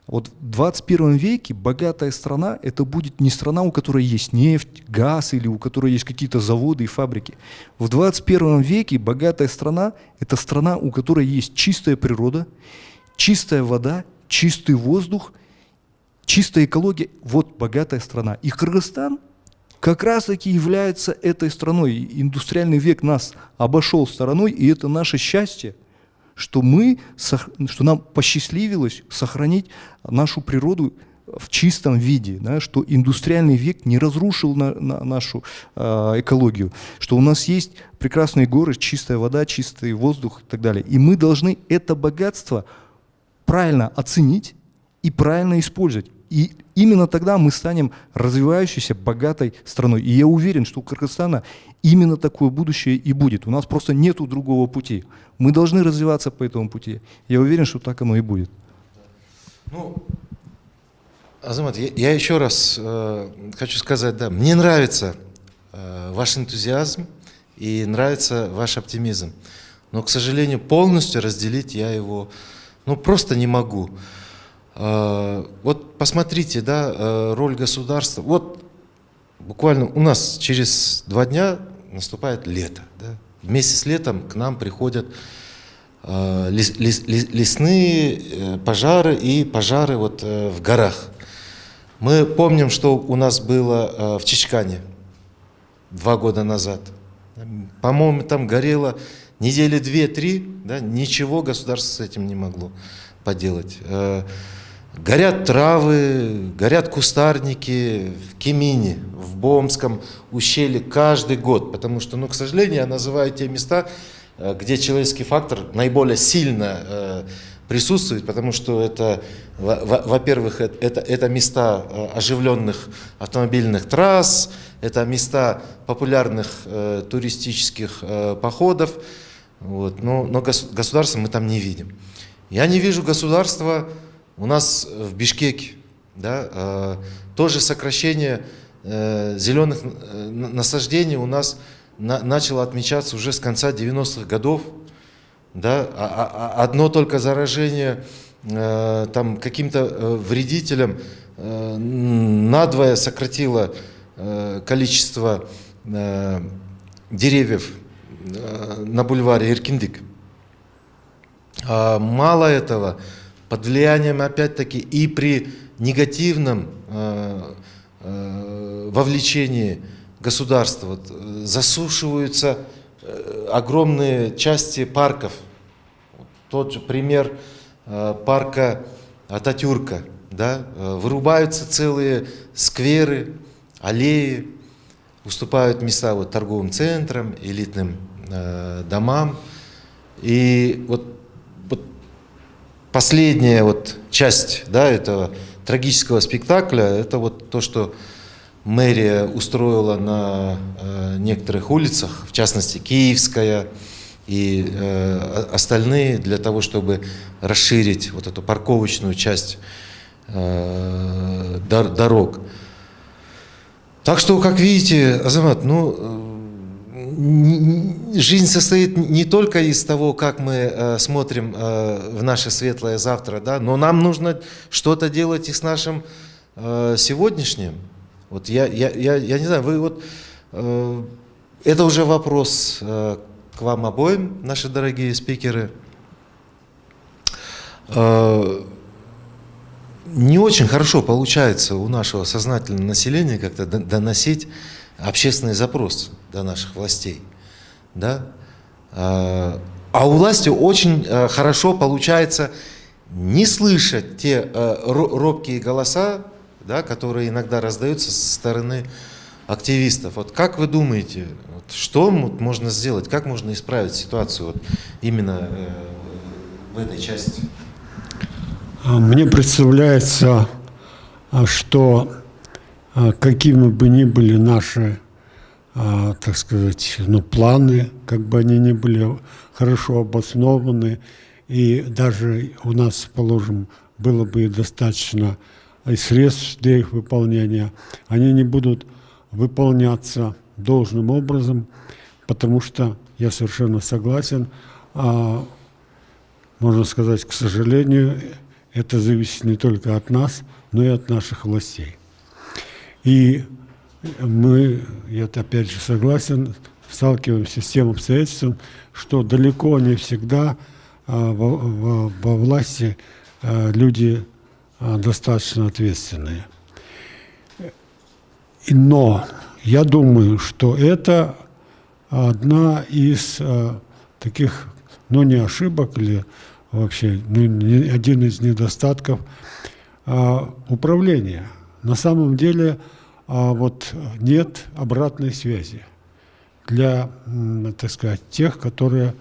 Вот в 21 веке богатая страна – это будет не страна, у которой есть нефть, газ или у которой есть какие-то заводы и фабрики. В 21 веке богатая страна – это страна, у которой есть чистая природа, чистая вода, чистый воздух, чистая экология. Вот богатая страна. И Кыргызстан как раз-таки является этой страной. Индустриальный век нас обошел стороной, и это наше счастье, что нам посчастливилось сохранить нашу природу в чистом виде, да, что индустриальный век не разрушил нашу экологию, что у нас есть прекрасные горы, чистая вода, чистый воздух и так далее. И мы должны это богатство правильно оценить и правильно использовать. И именно тогда мы станем развивающейся, богатой страной. И я уверен, что у Кыргызстана именно такое будущее и будет. У нас просто нету другого пути. Мы должны развиваться по этому пути. Я уверен, что так оно и будет. Ну, Азамат, я еще раз хочу сказать, да, мне нравится ваш энтузиазм и нравится ваш оптимизм. Но, к сожалению, полностью разделить я его просто не могу. Вот посмотрите, да, роль государства. Вот буквально у нас через 2 дня наступает лето. Да? Вместе с летом к нам приходят лесные пожары и пожары вот в горах. Мы помним, что у нас было в Чечкане 2 года назад. По-моему, там горело недели 2-3, да, ничего государство с этим не могло поделать. Горят травы, горят кустарники в Кемине, в Бомском ущелье каждый год, потому что, к сожалению, я называю те места, где человеческий фактор наиболее сильно присутствует, потому что это, во-первых, это места оживленных автомобильных трасс, это места популярных туристических походов, вот, но государства мы там не видим. Я не вижу государства у нас в Бишкеке, да, тоже сокращение зеленых насаждений у нас начало отмечаться уже с конца 90-х годов. Да, одно только заражение там каким-то вредителем надвое сократило количество деревьев на бульваре Эркиндик. Мало этого, под влиянием, опять-таки, и при негативном вовлечении государства засушиваются огромные части парков. Тот же пример парка Ататюрка. Да? Вырубаются целые скверы, аллеи, уступают места торговым центрам, элитным домам. И вот последняя часть, да, этого трагического спектакля, это то, что мэрия устроила на некоторых улицах, в частности Киевская и остальные, для того, чтобы расширить эту парковочную часть дорог. Так что, как видите, Азамат, жизнь состоит не только из того, как мы смотрим в наше светлое завтра, да, но нам нужно что-то делать и с нашим сегодняшним. Вот я не знаю, вы вот, это уже вопрос к вам обоим, наши дорогие спикеры. Не очень хорошо получается у нашего сознательного населения как-то доносить общественный запрос до наших властей. Да? А у власти очень хорошо получается не слышать те робкие голоса, да, которые иногда раздаются со стороны активистов. Вот как вы думаете, вот что можно сделать, как можно исправить ситуацию вот именно в этой части? Мне представляется, что какими бы ни были наши, так сказать, планы, как бы они ни были хорошо обоснованы, и даже у нас, положим, было бы достаточно и средств для их выполнения, они не будут выполняться должным образом, потому что, я совершенно согласен, можно сказать, к сожалению, это зависит не только от нас, но и от наших властей. И мы, я опять же согласен, сталкиваемся с тем обстоятельством, что далеко не всегда во власти люди достаточно ответственные. Но я думаю, что это одна из таких, не ошибок или вообще один из недостатков управления. На самом деле вот нет обратной связи для, так сказать, тех, которые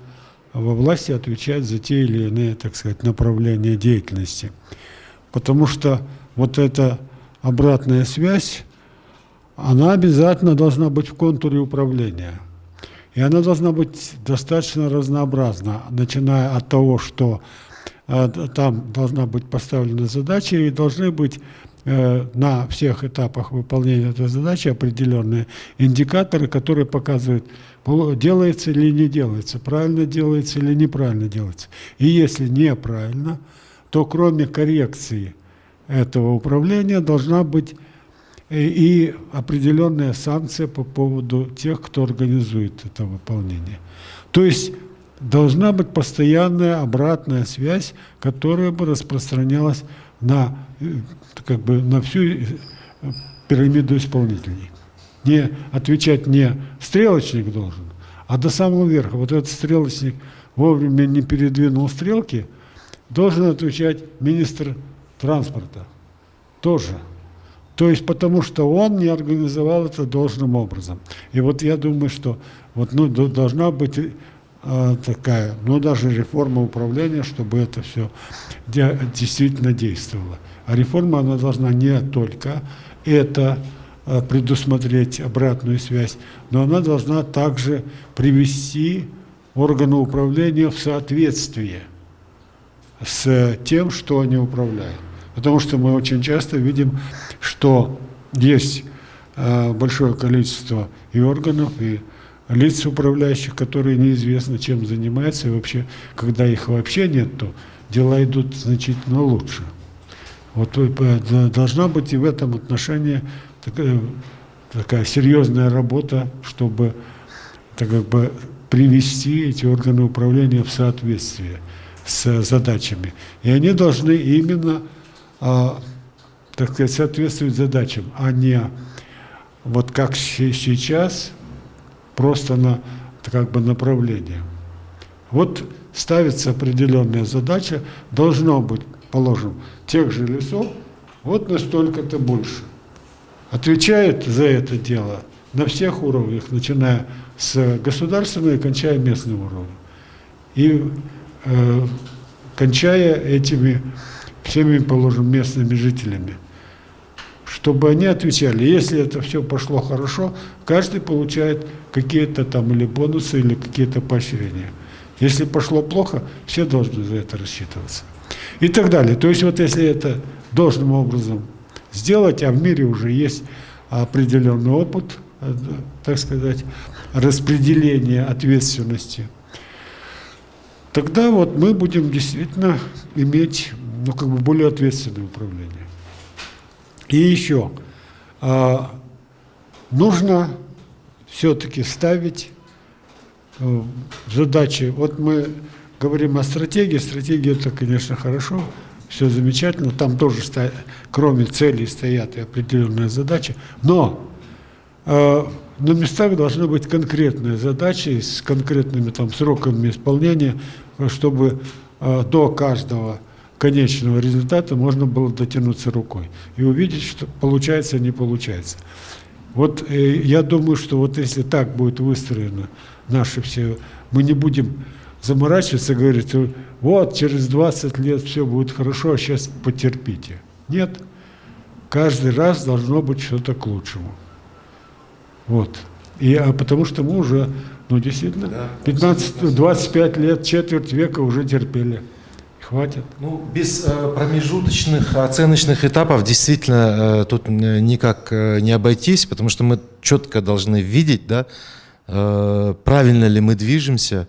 во власти отвечают за те или иные, так сказать, направления деятельности. Потому что вот эта обратная связь, она обязательно должна быть в контуре управления. И она должна быть достаточно разнообразна, начиная от того, что там должна быть поставлена задача, и должны быть на всех этапах выполнения этой задачи определенные индикаторы, которые показывают, делается или не делается, правильно делается или неправильно делается. И если неправильно, то кроме коррекции этого управления должна быть и определенная санкция по поводу тех, кто организует это выполнение. То есть должна быть постоянная обратная связь, которая бы распространялась на всю пирамиду исполнителей. Не отвечать не стрелочник должен, а до самого верха. Вот этот стрелочник вовремя не передвинул стрелки, должен отвечать министр транспорта тоже. То есть потому что он не организовал это должным образом. И вот я думаю, что должна быть такая, даже реформа управления, чтобы это все действительно действовало. А реформа, она должна не только это предусмотреть обратную связь, но она должна также привести органы управления в соответствие с тем, что они управляют. Потому что мы очень часто видим, что есть большое количество и органов, и лиц управляющих, которые неизвестно чем занимаются, и вообще, когда их вообще нет, то дела идут значительно лучше. Вот должна быть и в этом отношении такая серьезная работа, чтобы привести эти органы управления в соответствие с задачами. И они должны именно соответствовать задачам, а не вот как сейчас, просто на направление. Вот ставится определенная задача, должно быть, положим, тех же лесов, вот настолько-то больше. Отвечает за это дело на всех уровнях, начиная с государственного и кончая местным уровнем. И кончая этими всеми, положим, местными жителями. Чтобы они отвечали. Если это все пошло хорошо, каждый получает какие-то там или бонусы, или какие-то поощрения. Если пошло плохо, все должны за это рассчитываться. И так далее. То есть вот если это должным образом сделать, а в мире уже есть определенный опыт так сказать, распределения ответственности, тогда вот мы будем действительно иметь, ну, как бы более ответственное управление. И еще нужно все-таки ставить задачи. Вот мы говорим о стратегии. Стратегия — это, конечно, хорошо, все замечательно. Там тоже, кроме целей, стоят и определенные задачи. Но на местах должны быть конкретные задачи с конкретными там сроками исполнения, чтобы до каждого конечного результата можно было дотянуться рукой и увидеть, что получается, не получается. Вот я думаю, что вот если так будет выстроено наше все, мы не будем заморачиваться, говорить, вот через 20 лет все будет хорошо, а сейчас потерпите. Нет, каждый раз должно быть что-то к лучшему. Вот. Потому что мы уже, ну действительно, 25 лет, четверть века уже терпели. Хватит. Ну, без промежуточных оценочных этапов действительно тут никак не обойтись, потому что мы четко должны видеть, да, правильно ли мы движемся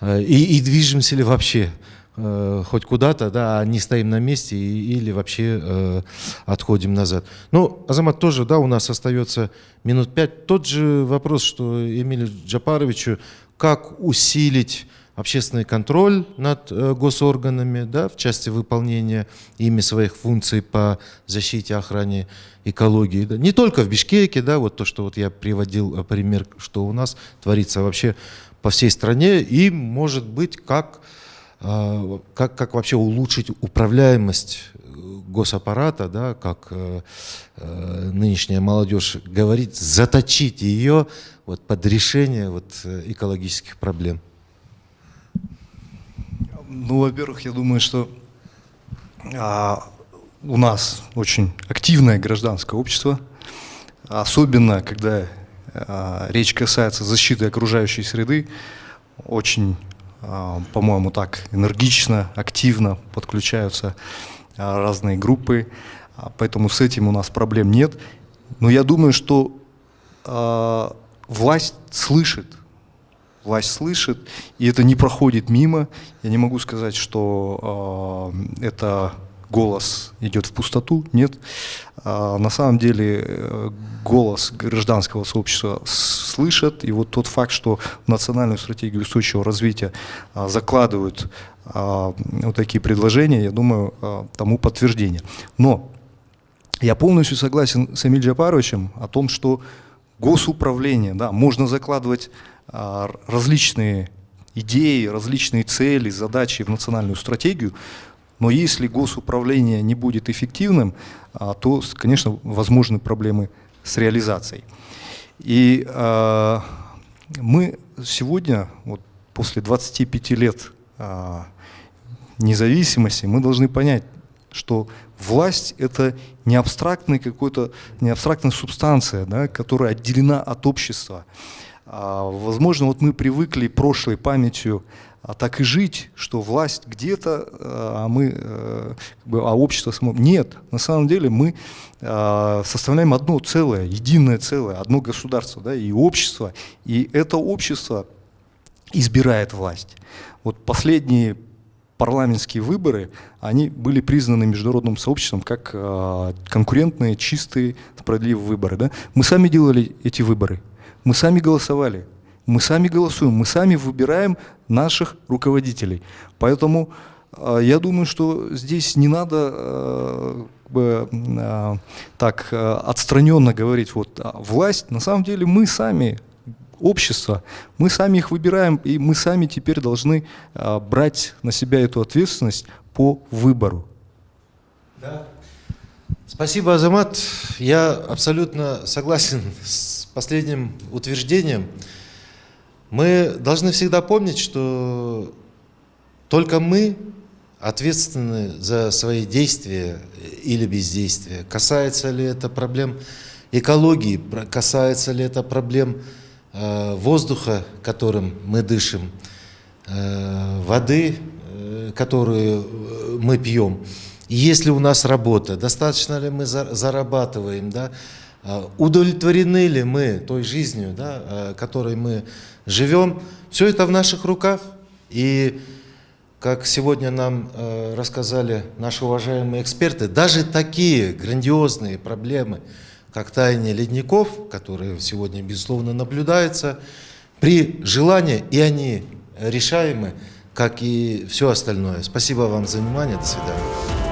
и движемся ли вообще хоть куда-то, да, а не стоим на месте или вообще отходим назад. Ну, Азамат, тоже, да, у нас остается минут 5. Тот же вопрос, что Эмилю Джапаровичу, как усилить общественный контроль над госорганами, да, в части выполнения ими своих функций по защите, охране экологии. Да. Не только в Бишкеке, да, вот то, что вот я приводил пример, что у нас творится вообще по всей стране, и, может быть, как вообще улучшить управляемость госаппарата, да, как нынешняя молодежь говорит, заточить ее вот под решение вот экологических проблем. Ну, во-первых, я думаю, что у нас очень активное гражданское общество, особенно когда речь касается защиты окружающей среды, очень, по-моему, так энергично, активно подключаются разные группы, поэтому с этим у нас проблем нет. Но я думаю, что власть слышит, и это не проходит мимо. Я не могу сказать, что это голос идет в пустоту. Нет. На самом деле голос гражданского сообщества слышат. И вот тот факт, что в национальную стратегию устойчивого развития закладывают вот такие предложения, я думаю, тому подтверждение. Но я полностью согласен с Эмилем Джапаровичем о том, что госуправление, да, можно закладывать различные идеи, различные цели, задачи в национальную стратегию, но если госуправление не будет эффективным, то, конечно, возможны проблемы с реализацией. И мы сегодня, вот, после 25 лет независимости, мы должны понять, что власть — это не абстрактная субстанция, да, которая отделена от общества. Возможно, вот мы привыкли прошлой памятью так и жить, что власть где-то, а общество само. Нет, на самом деле мы составляем одно целое, единое целое, одно государство, да, и общество, и это общество избирает власть. Вот последние парламентские выборы, они были признаны международным сообществом как конкурентные, чистые, справедливые выборы. Да? Мы сами делали эти выборы, мы сами голосовали, мы сами голосуем, мы сами выбираем наших руководителей. Поэтому я думаю, что здесь не надо так отстраненно говорить, вот власть, на самом деле мы сами, общество, мы сами их выбираем, и мы сами теперь должны брать на себя эту ответственность по выбору. Да. Спасибо, Азамат. Я абсолютно согласен с последним утверждением. Мы должны всегда помнить, что только мы ответственны за свои действия или бездействия. Касается ли это проблем экологии, касается ли это проблем воздуха, которым мы дышим, воды, которую мы пьем. Есть ли у нас работа, достаточно ли мы зарабатываем, да? Удовлетворены ли мы той жизнью, да, которой мы живем? Все это в наших руках. И как сегодня нам рассказали наши уважаемые эксперты, даже такие грандиозные проблемы, как таяние ледников, которые сегодня, безусловно, наблюдаются, при желании и они решаемы, как и все остальное. Спасибо вам за внимание. До свидания.